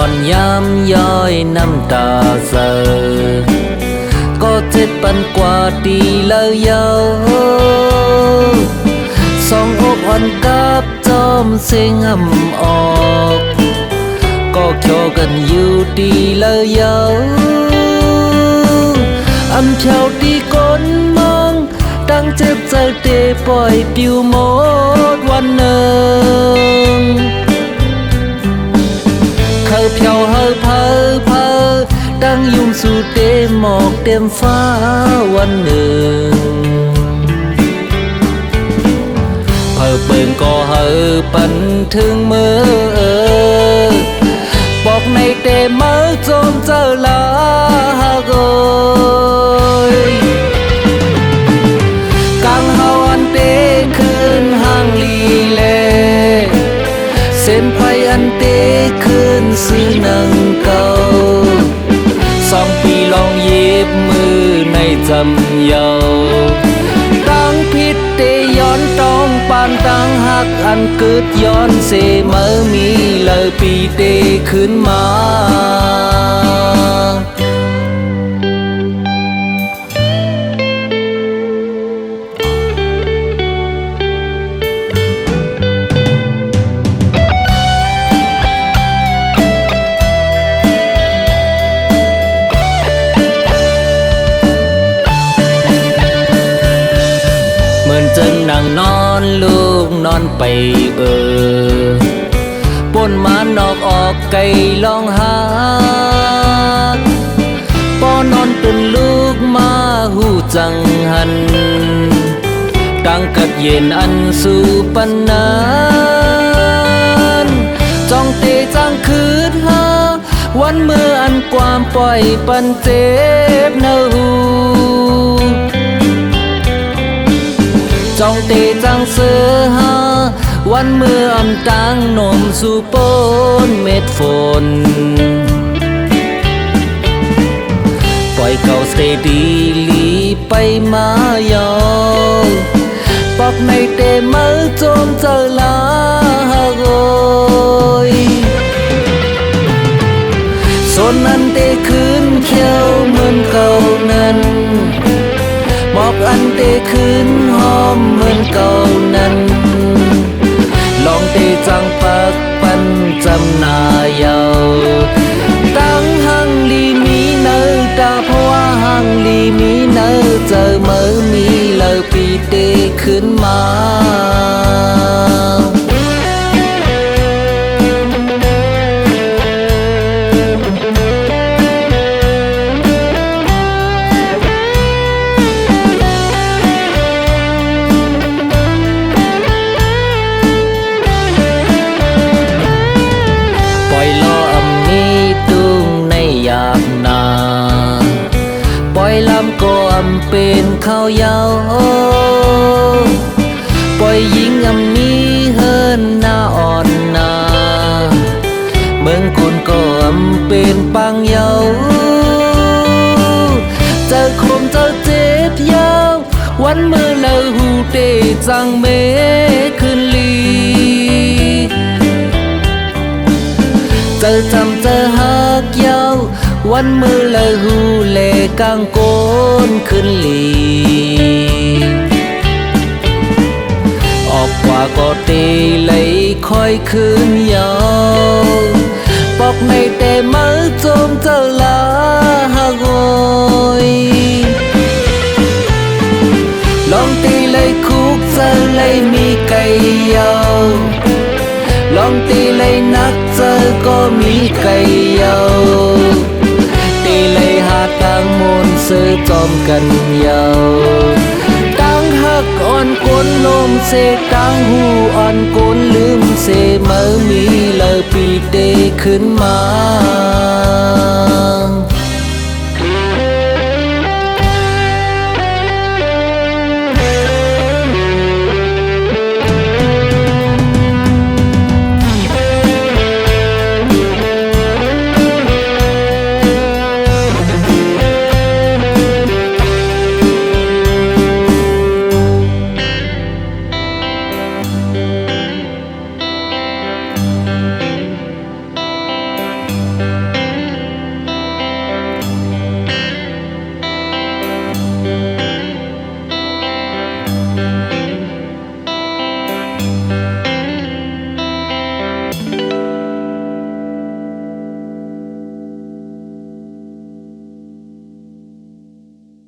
อนย้ำย้อยน้ำตาเสอก็เจ็ดปันกว่าดีแล้วเยาสองอกอ่อนกับจอมเสียงอ่ำออกก็โชกันอยู่ดีแล้วเยาอำเช้าตีก้นมองตั้งเจ็บใจเตะปล่อยปิวหมดวันหนึ่งเขาเพียวเฮอเพอเพอตั้งยุ่งสู่เตะหมอกเต็มฟ้าวันหนึ่งเพอเปิงก็เฮอปันถึงมือบอกในเตะมือจมเจอลาโกยกังเฮาอันเตะคืนห้างลีเลเส้นไฟอันเตะคืนซื้อหนังเก่า2 ปีลองเย็บมือในจำเยาตั้งพิษเตย้อนต้องปานตั้งหักอันเกิดย้อนเสมอมีเลยปีเตขึ้นมาจึงนั่งนอนลูกนอนไปป่นมานอกออกไก่ลองหาป้อนอนตื่นลูกมาหูจังหันตั้งกัดเย็นอันสู่ปันนานจ้องเตจังคืนหาวันเมื่ออันความปล่อยปันเจ็บเนื้อหูจ้องเตจังเสือหาวันเมื่ออันตั้งนมสู่ปนเม็ดฝนปล่อยเก่าสเตดีลีไปมาเยาปอกในเตมือจมเจอลาโกยส่วนนั้นเตคืนเขียวเหมือนเก่านั้นหมอกอันเตคืนหอมเหมือนเก่านั้นลองเตจังปักปันจำนาเยาตั้งหังลีมีเนอตาเพราะว่าหังลีมีเนอเจอเมื่อมีเลยปีเตขึ้นมาปล่อยลำก็อำเป็นข้าวยาวปล่อยหญิงอำมีเฮินหน้าอ่อนนาเมืองคนก็อำเป็นปังยาวเจอคมเจอเจ็บยาววันเมื่อเลอหูเตจังเมขึ้นลีเจอจำเจอหักยาววันมือเลยหูเลกางโกนขึ้นลีออกกว่าก็เตเลยค่อยขึ้นยาวปอกในเตมือจมเจอลาโกยลองตีเลยคุกเจอเลยมีไก่ยาวลองตีเลยนักเจอก็มีไก่ยาวตีเลยหาตั้งมนซื้อจอมกันยาวตั้งหักอ่อนก้นลมเสตั้งหูอ่อนก้นลืมเสเมื่อมีเลยปีเตขึ้นมา